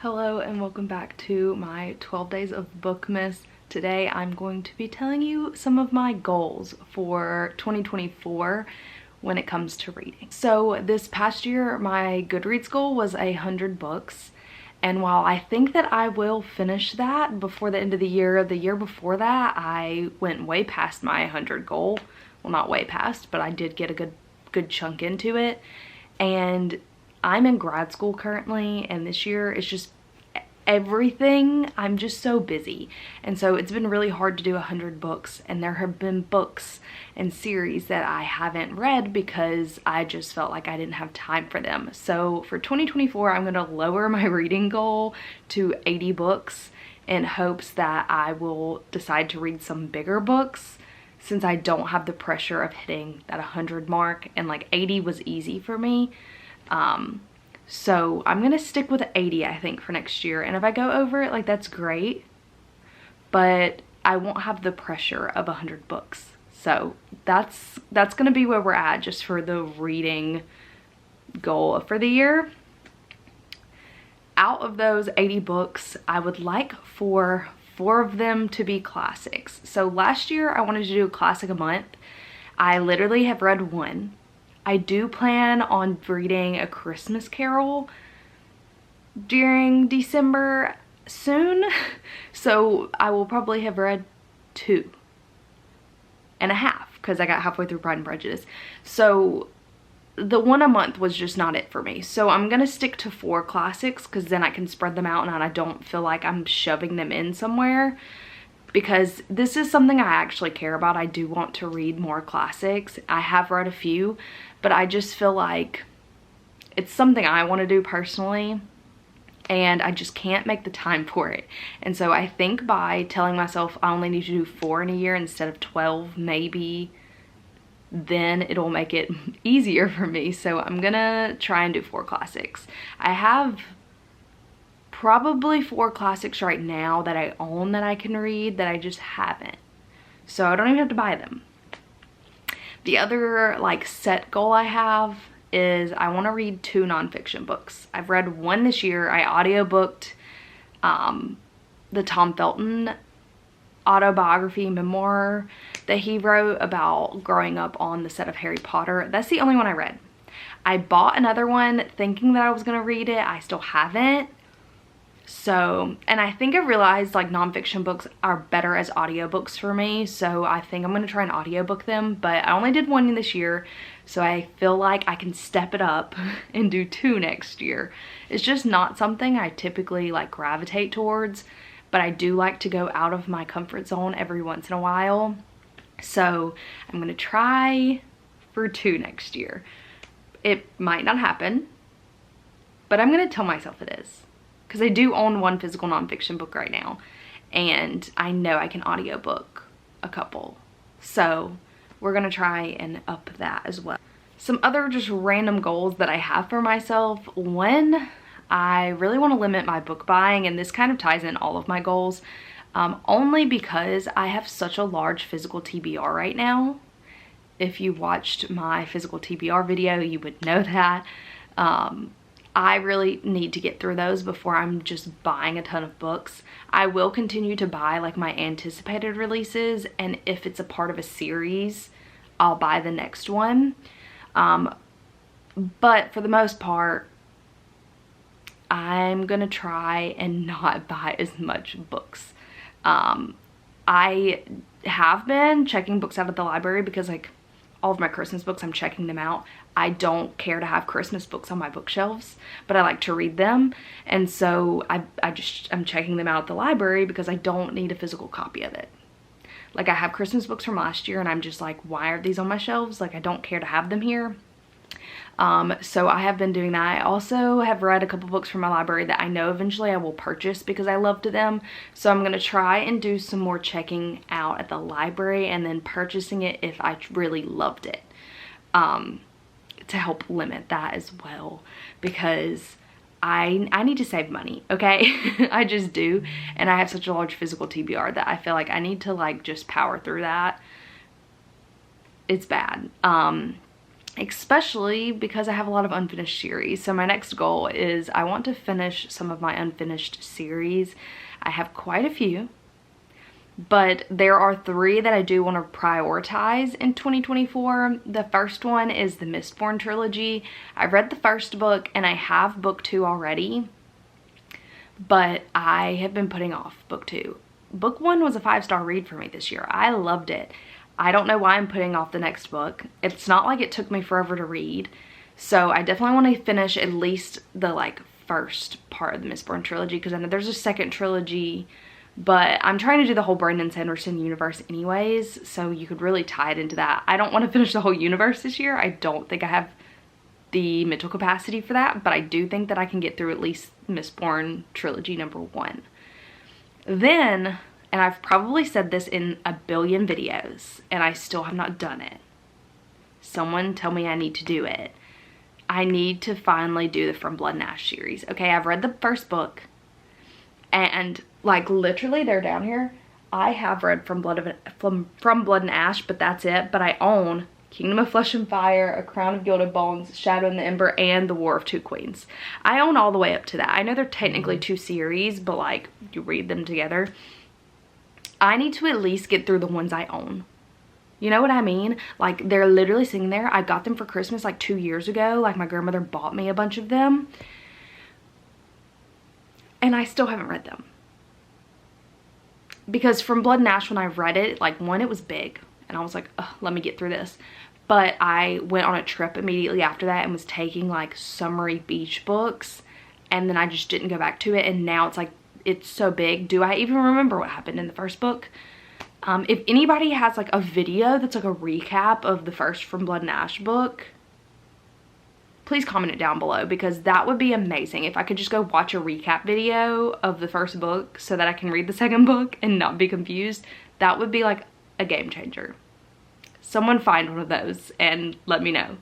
Hello and welcome back to my 12 days of Bookmas. Today I'm going to be telling you some of my goals for 2024 when it comes to reading. So this past year my Goodreads goal was 100 books, and while I think that I will finish that before the end of the year before that I went way past my 100 goal. Well, not way past, but I did get a good chunk into it. And I'm in grad school currently, and this year it's just everything. I'm just so busy, and so it's been really hard to do 100 books, and there have been books and series that I haven't read because I just felt like I didn't have time for them. So for 2024 I'm going to lower my reading goal to 80 books in hopes that I will decide to read some bigger books, since I don't have the pressure of hitting that 100 mark, and like 80 was easy for me. So I'm gonna stick with 80 I think for next year, and if I go over it, like, that's great, but I won't have the pressure of 100 books. So that's gonna be where we're at just for the reading goal for the year. Out of those 80 books, I would like for 4 of them to be classics. So last year I wanted to do a classic a month. I literally have read one. I do plan on reading A Christmas Carol during December soon, so I will probably have read 2.5 because I got halfway through Pride and Prejudice. So the one a month was just not it for me. So I'm gonna stick to 4 classics because then I can spread them out and I don't feel like I'm shoving them in somewhere, because this is something I actually care about. I do want to read more classics. I have read a few, but I just feel like it's something I want to do personally, and I just can't make the time for it. And so I think by telling myself I only need to do 4 in a year instead of 12 maybe, then it'll make it easier for me. So I'm gonna try and do 4 classics. I have probably 4 classics right now that I own that I can read that I just haven't. So I don't even have to buy them. The other like set goal I have is I want to read 2 nonfiction books. I've read 1 this year. I audiobooked the Tom Felton autobiography memoir that he wrote about growing up on the set of Harry Potter. That's the only one I read. I bought another one thinking that I was going to read it. I still haven't. So, and I think I realized like nonfiction books are better as audiobooks for me, so I think I'm going to try and audiobook them, but I only did 1 this year, so I feel like I can step it up and do 2 next year. It's just not something I typically like gravitate towards, but I do like to go out of my comfort zone every once in a while. So I'm going to try for 2 next year. It might not happen, but I'm going to tell myself it is. Because I do own 1 physical nonfiction book right now, and I know I can audiobook a couple. So we're gonna try and up that as well. Some other just random goals that I have for myself. 1, I really want to limit my book buying, and this kind of ties in all of my goals, only because I have such a large physical TBR right now. If you watched my physical TBR video, you would know that. I really need to get through those before I'm just buying a ton of books. I will continue to buy like my anticipated releases, and if it's a part of a series, I'll buy the next one. But for the most part, I'm gonna try and not buy as much books. I have been checking books out at the library because like all of my Christmas books, I'm checking them out. I don't care to have Christmas books on my bookshelves, but I like to read them. And so I'm checking them out at the library because I don't need a physical copy of it. Like, I have Christmas books from last year and I'm just like, why are these on my shelves? Like, I don't care to have them here. So I have been doing that. I also have read a couple books from my library that I know eventually I will purchase because I loved them. So I'm going to try and do some more checking out at the library and then purchasing it if I really loved it. To help limit that as well, because I need to save money, okay? I just do, and I have such a large physical TBR that I feel like I need to like just power through that. It's bad. especially because I have a lot of unfinished series. So my next goal is I want to finish some of my unfinished series. I have quite a few, but there are 3 that I do want to prioritize in 2024. The first one is the Mistborn trilogy. I've read the first book and I have book 2 already, but I have been putting off book 2. Book 1 was a 5-star read for me this year. I loved it. I don't know why I'm putting off the next book. It's not like it took me forever to read. So I definitely want to finish at least the like first part of the Mistborn trilogy, because I know there's a second trilogy, but I'm trying to do the whole Brandon Sanderson universe anyways, so you could really tie it into that. I don't want to finish the whole universe this year. I don't think I have the mental capacity for that, but I do think that I can get through at least Mistborn trilogy number 1. Then, and I've probably said this in a billion videos, and I still have not done it. Someone tell me I need to do it. I need to finally do the From Blood and Ash series. Okay, I've read the first book, and like literally they're down here. I have read From Blood and Ash, but that's it. But I own Kingdom of Flesh and Fire, A Crown of Gilded Bones, Shadow and the Ember, and The War of Two Queens. I own all the way up to that. I know they're technically 2 series, but like you read them together. I need to at least get through the ones I own. You know what I mean? Like, they're literally sitting there. I got them for Christmas like 2 years ago. Like, my grandmother bought me a bunch of them. And I still haven't read them. Because From Blood and Ash, when I read it, like, one, it was big. And I was like, ugh, let me get through this. But I went on a trip immediately after that and was taking, like, summery beach books. And then I just didn't go back to it. And now it's like, it's so big. Do I even remember what happened in the first book? If anybody has like a video that's like a recap of the first From Blood and Ash book, please comment it down below, because that would be amazing. If I could just go watch a recap video of the first book so that I can read the second book and not be confused, that would be like a game changer. Someone find one of those and let me know.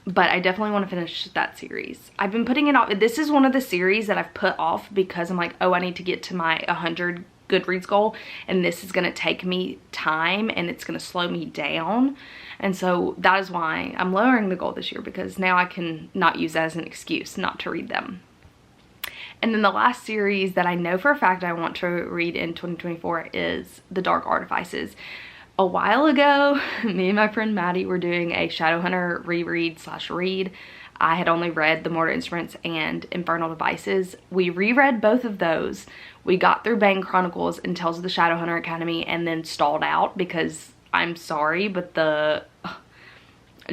But I definitely want to finish that series. I've been putting it off. This is one of the series that I've put off because I'm like, oh, I need to get to my 100 Goodreads goal, and this is going to take me time and it's going to slow me down. And so that is why I'm lowering the goal this year, because now I can not use that as an excuse not to read them. And then the last series that I know for a fact I want to read in 2024 is The Dark Artifices. A while ago, me and my friend Maddie were doing a Shadowhunter reread/read. I had only read The Mortal Instruments and Infernal Devices. We reread both of those. We got through Bane Chronicles and Tales of the Shadowhunter Academy and then stalled out because, I'm sorry, but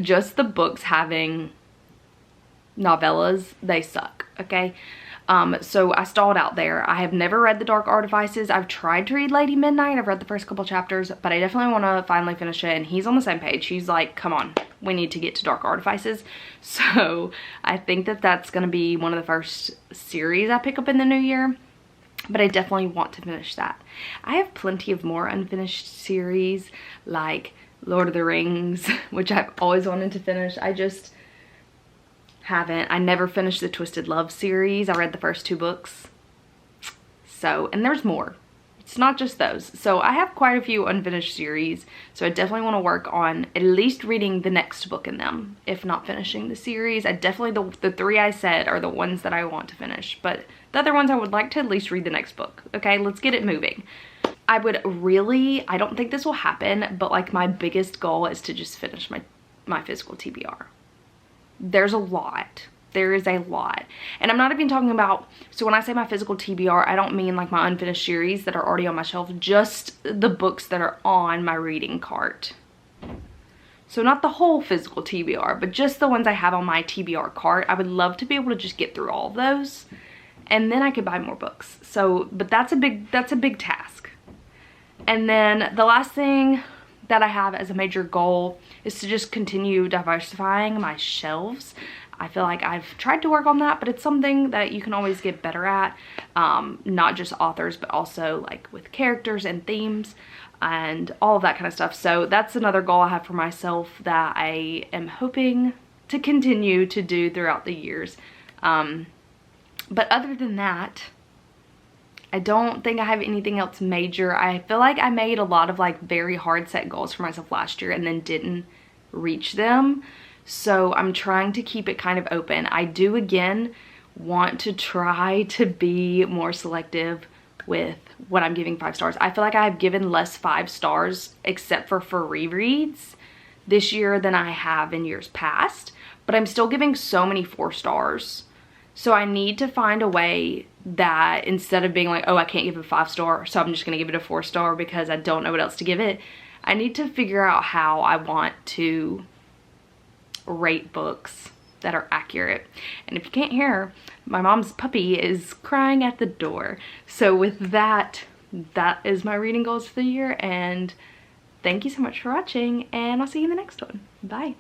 just the books having novellas, they suck, okay? So I stalled out there. I have never read The Dark Artifices. I've tried to read Lady Midnight. I've read the first couple chapters, but I definitely want to finally finish it. And he's on the same page. He's like, come on, we need to get to Dark Artifices. So I think that that's going to be one of the first series I pick up in the new year. But I definitely want to finish that. I have plenty of more unfinished series, like Lord of the Rings, which I've always wanted to finish. I just haven't. I never finished the Twisted Love series. I read the first 2 books. So, and there's more. It's not just those. So I have quite a few unfinished series. So I definitely want to work on at least reading the next book in them, if not finishing the series. I definitely, the 3 I said are the ones that I want to finish. But the other ones I would like to at least read the next book. Okay, let's get it moving. I would really, I don't think this will happen, but like my biggest goal is to just finish my physical TBR. There's a lot. There is a lot. And I'm not even talking about, so when I say my physical TBR, I don't mean like my unfinished series that are already on my shelf, just the books that are on my reading cart. So not the whole physical TBR, but just the ones I have on my TBR cart. I would love to be able to just get through all of those, and then I could buy more books. So, but that's a big task. And then the last thing that I have as a major goal is to just continue diversifying my shelves. I feel like I've tried to work on that, but it's something that you can always get better at. Not just authors, but also like with characters and themes and all of that kind of stuff. So that's another goal I have for myself that I am hoping to continue to do throughout the years. But other than that, I don't think I have anything else major. I feel like I made a lot of like very hard set goals for myself last year and then didn't reach them. So I'm trying to keep it kind of open. I do, again, want to try to be more selective with what I'm giving 5 stars. I feel like I've given less 5 stars except for rereads this year than I have in years past, but I'm still giving so many 4 stars. So I need to find a way that instead of being like, oh, I can't give it a 5 star, so I'm just gonna give it a 4 star because I don't know what else to give it. I need to figure out how I want to rate books that are accurate. And if you can't hear, my mom's puppy is crying at the door. So with that, that is my reading goals for the year, and thank you so much for watching, and I'll see you in the next one. Bye.